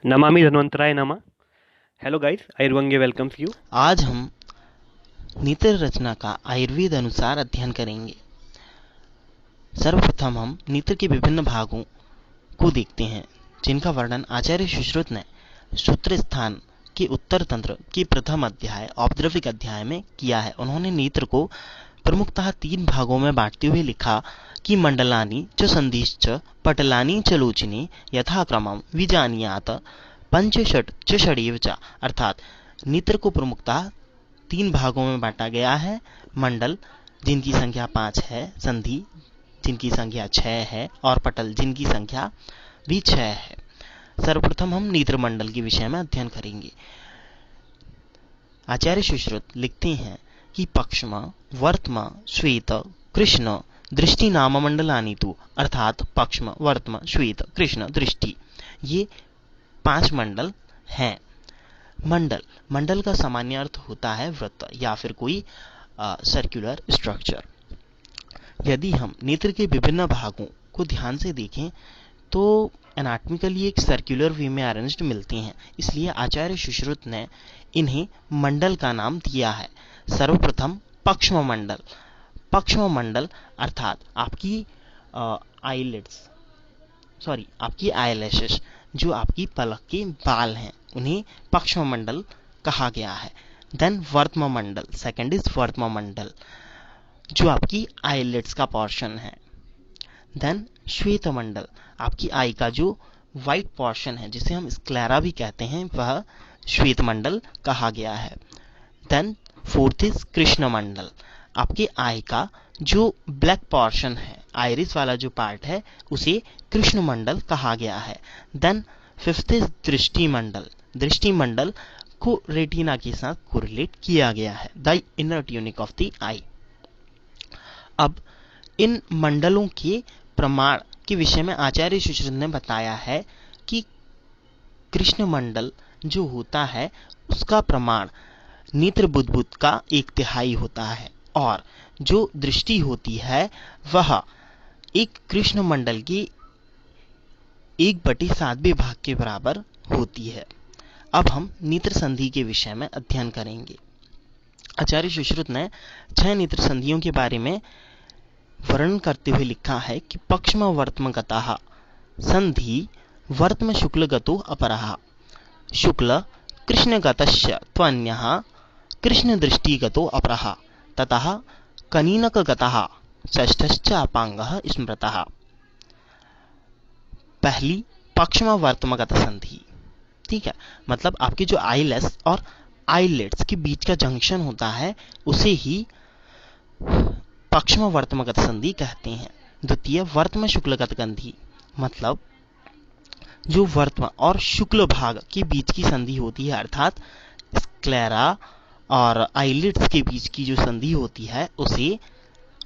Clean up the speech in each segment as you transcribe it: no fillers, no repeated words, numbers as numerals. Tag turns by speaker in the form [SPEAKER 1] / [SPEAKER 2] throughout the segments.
[SPEAKER 1] नमामि धन्वंतराय नमः। Hello guys, आयुर्वेंगे वेलकम्स यू।
[SPEAKER 2] आज हम नेत्र रचना का आयुर्वेद अनुसार अध्ययन करेंगे। सर्वप्रथम हम नेत्र के विभिन्न भागों को देखते हैं, जिनका वर्णन आचार्य सुश्रुत ने सूत्र स्थान के उत्तर तंत्र के प्रथम अध्याय औपद्रविक अध्याय में किया है। उन्होंने नेत्र को प्रमुखतः तीन भागों में बांटते हुए लिखा कि मंडलानि च संधिश्च पटलानि च लोचने यथाक्रमं विजानीयात पंचषट च षडेव च। अर्थात नेत्र को प्रमुखतः तीन भागों में बांटा गया है। मंडल जिनकी संख्या 5 है, संधि जिनकी संख्या 6 है और पटल जिनकी संख्या भी 6 है। सर्वप्रथम हम नेत्र मंडल के विषय में अध्ययन करेंगे। आचार्य सुश्रुत लिखते हैं कि पक्ष्म वर्त्म श्वेत कृष्ण दृष्टि नाम मंडलानि तु। अर्थात पक्ष्म वर्त्म श्वेत कृष्ण दृष्टि, ये 5 मंडल हैं। मंडल का सामान्य अर्थ होता है वृत्त या फिर कोई सर्कुलर स्ट्रक्चर। यदि हम नेत्र के विभिन्न भागों को ध्यान से देखें तो एनाटॉमिकली एक सर्कुलर वे में अरेंज्ड मिलते हैं, इसलिए आचार्य सुश्रुत ने इन्हें मंडल का नाम दिया है। सर्वप्रथम पक्ष्म मंडल अर्थात आपकी आपकी आईलैशेस, जो आपकी पलक के बाल हैं, उन्हें पक्ष्म मंडल कहा गया है। देन वर्त्म मंडल, सेकंड इज वर्त्म मंडल, जो आपकी आईलिड्स का पोर्शन है। देन श्वेत मंडल, आपकी आई का जो व्हाइट पोर्शन है, जिसे हम स्क्लेरा भी कहते हैं, वह श्वेत मंडल कहा गया है। देन फोर्थ इज कृष्ण मंडल, आपके आई का जो ब्लैक पोर्शन है, आइरिस वाला जो पार्ट है, उसे कृष्ण मंडल कहा गया है। देन फिफ्थ इज दृष्टि मंडल को रेटिना के साथ कोरिलेट किया गया है, the inner tunic of the eye. अब इन मंडलों के प्रमाण के विषय में आचार्य सुश्रुत ने बताया है कि कृष्ण मंडल जो होता है उसका प्रमाण नेत्र बुद्बुद का 1/3 होता है, और जो दृष्टि होती है वह एक कृष्ण मंडल की 1/7 भाग के बराबर होती है। अब हम नेत्र संधि के विषय में अध्ययन करेंगे। आचार्य सुश्रुत ने 6 नेत्र संधियों के बारे में वर्णन करते हुए लिखा है कि पक्ष्म वर्त्मगतः संधि वर्त्म शुक्लगतो अपरः शुक्ल कृष्णगतस्य त्वन्यः कृष्णदृष्टिगतो अपरः ततः कनीनकगतः षष्ठश्च अपांगः स्मृतः। पहली पक्ष्म वर्त्मगत संधि, ठीक है, मतलब आपकी जो आईलेस और आईलिड्स के बीच का जंक्शन होता है उसे ही पक्ष्म वर्त्मगत संधि कहते हैं। द्वितीय वर्त्म शुक्लगत संधि, मतलब जो वर्त्म और शुक्ल भाग के बीच की संधि होती है, अर्थात स्क्लेरा और आईलिड्स के बीच की जो संधि होती है उसे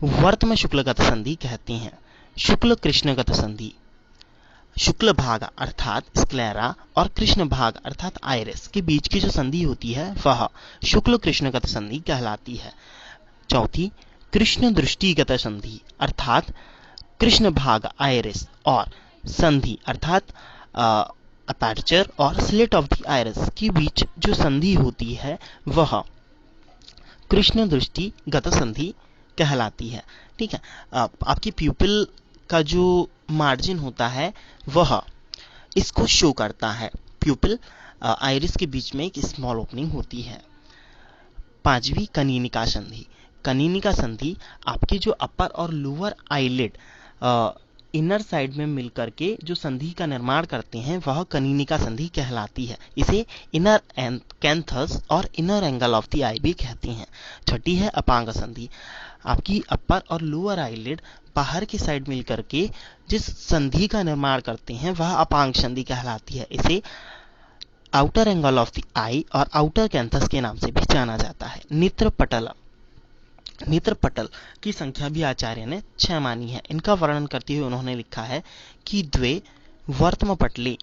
[SPEAKER 2] वर्त्म शुक्लगत संधि कहते हैं। शुक्ल कृष्णगत संधि, शुक्ल भाग अर्थात स्क्लेरा और कृष्ण भाग अर्थात आइरिस के बीच की जो संधि होती है वह शुक्ल कृष्णगत संधि कहलाती है। चौथी कृष्ण दृष्टिगत संधि, अर्थात कृष्ण भाग आइरिस और संधि अर्थात अपर्चर और स्लिट ऑफ द आइरिस के बीच जो संधि होती है वह कृष्ण दृष्टिगत संधि कहलाती है। ठीक है, आपकी प्यूपिल का जो मार्जिन होता है वह इसको शो करता है। प्यूपिल आइरिस के बीच में एक स्मॉल ओपनिंग होती है। पांचवी कनीनिका संधि, कनीनिका संधि आपके जो अपर और लोअर आईलिड इनर साइड में मिलकर के जो संधि का निर्माण करते हैं वह कनीनिका संधि कहलाती है। इसे इनर कैंथस और इनर एंगल ऑफ द आई भी कहते हैं। छठी है अपांग संधि, आपकी अपर और लोअर आईलिड बाहर की साइड मिलकर के जिस संधि का निर्माण करते हैं वह अपांग संधि कहलाती है। इसे आउटर एंगल ऑफ द आई और आउटर कैंथस के नाम से भी जाना जाता है। नेत्र पटल की संख्या भी आचार्य ने 6 मानी है। इनका वर्णन करते हुए उन्होंने लिखा है कि द्वे वर्त्म पटले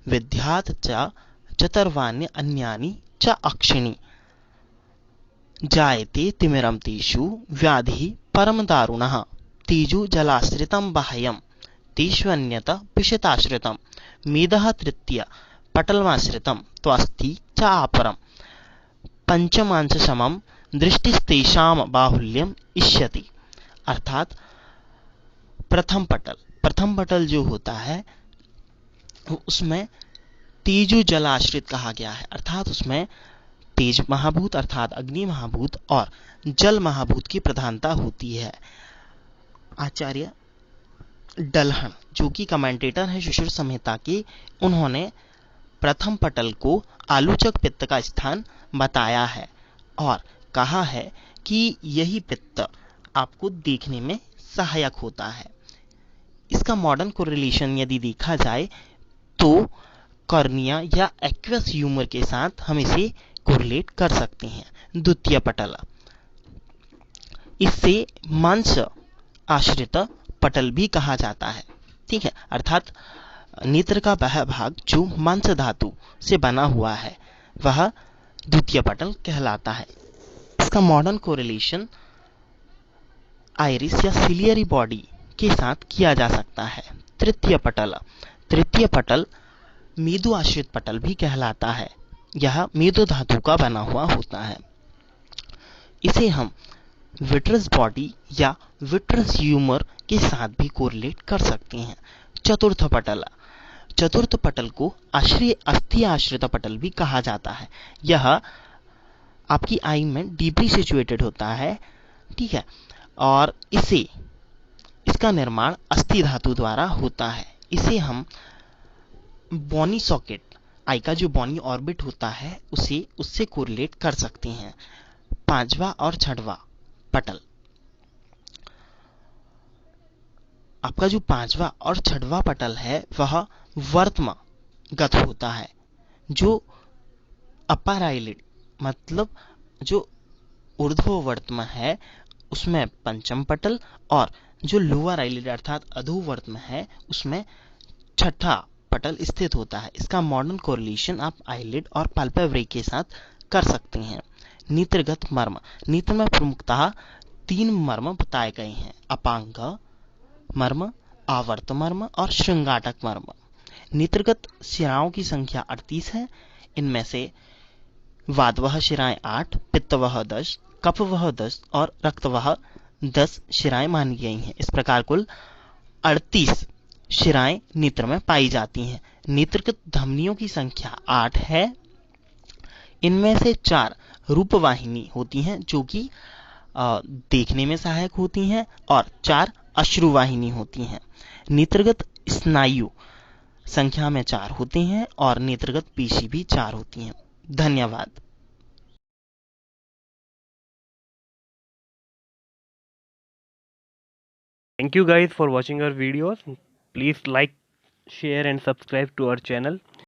[SPEAKER 2] विद्यात् च चतुर्वाण्य अन्यानि च अक्षिणी जायते तिमिरम तेषु व्याधि परम दारुणः तेजो जलाश्रितं बाह्यं तेष्वन्यत पिशताश्रितं मेदः तृतीय पटलमाश्रितं त्वस्ति च आपरम् पंचमांश समम दृष्टिस्तेषाम बाहुल्यम इष्यति। अर्थात प्रथम पटल जो होता है उसमें तेजो जलाश्रित कहा गया है, अर्थात उसमें तेज महाभूत अर्थात अग्नि महाभूत और जल महाभूत की प्रधानता होती है। आचार्य डल्हन जो कि कमेंटेटर है शिशुर संहिता के, उन्होंने प्रथम पटल को आलोचक पित्त का स्थान बताया है और कहा है कि यही पित्त आपको देखने में सहायक होता है। इसका मॉडर्न कोरिलेशन यदि देखा जाए तो कॉर्निया या एक्वस ह्यूमर के साथ हम इसे कोरिलेट कर सकते हैं। द्वितीय पटल, इससे मांस आश्रित पटल भी कहा जाता है, ठीक है, अर्थात नेत्र का वह भाग जो मांस धातु से बना हुआ है वह द्वितीय पटल कहलाता है। इसका मॉडर्न कोरिलेशन आइरिस या सिलियरी बॉडी के साथ किया जा सकता है। तृतीय पटल मेदु आश्रित पटल भी कहलाता है, यह मेदु धातु का बना हुआ होता है। इसे हम विट्रस बॉडी या विट्रस ह्यूमर के साथ भी कोरिलेट कर सकते हैं। चतुर्थ पटल को अस्थि आश्रित पटल भी कहा जाता है। यह आपकी आई में डीपली सिचुएटेड होता है, ठीक है, और इसका निर्माण अस्थि धातु द्वारा होता है। इसे हम बॉनी सॉकेट, आई का जो बॉनी ऑर्बिट होता है उससे कोरिलेट कर सकते हैं। पांचवा और छठवां पटल, आपका जो पांचवा और छठवां पटल है वह वर्त्मगत होता है। जो अपर आईलिड मतलब जो ऊर्ध्ववर्त्म है उसमें पंचम पटल और जो लोअर आईलिड अर्थात अधोवर्त्म है उसमें छठा पटल स्थित होता है। इसका मॉडर्न कोरिलेशन आप आईलिड और पाल्पेब्रे के साथ कर सकते हैं। नेत्रगत मर्म, नेत्र में प्रमुखतः 3 मर्म बताए गए हैं: अपांग मर्म, आवर्त मर्म और श्रृंगाटक मर्म। नेत्रगत शिराओं की संख्या 38 है। इनमें से वातवह शिराएं 8, पित्तवह 10, कफवह 10 और रक्तवह 10 शिराएं मानी गई हैं। इस प्रकार कुल 38 शिराएं नेत्र में पाई जाती हैं। नेत्रगत धमनियों की संख्या 8 है। इनमें से 4 रूपवाहिनी होती हैं जो कि देखने में सहायक होती हैं और 4 अश्रुवाहिनी होती हैं। नेत्रगत स्नायु संख्या में 4 होते हैं और नेत्रगत पेशी भी 4 होती हैं। धन्यवाद।
[SPEAKER 1] Thank you guys for watching our videos. Please like, share and subscribe to our channel.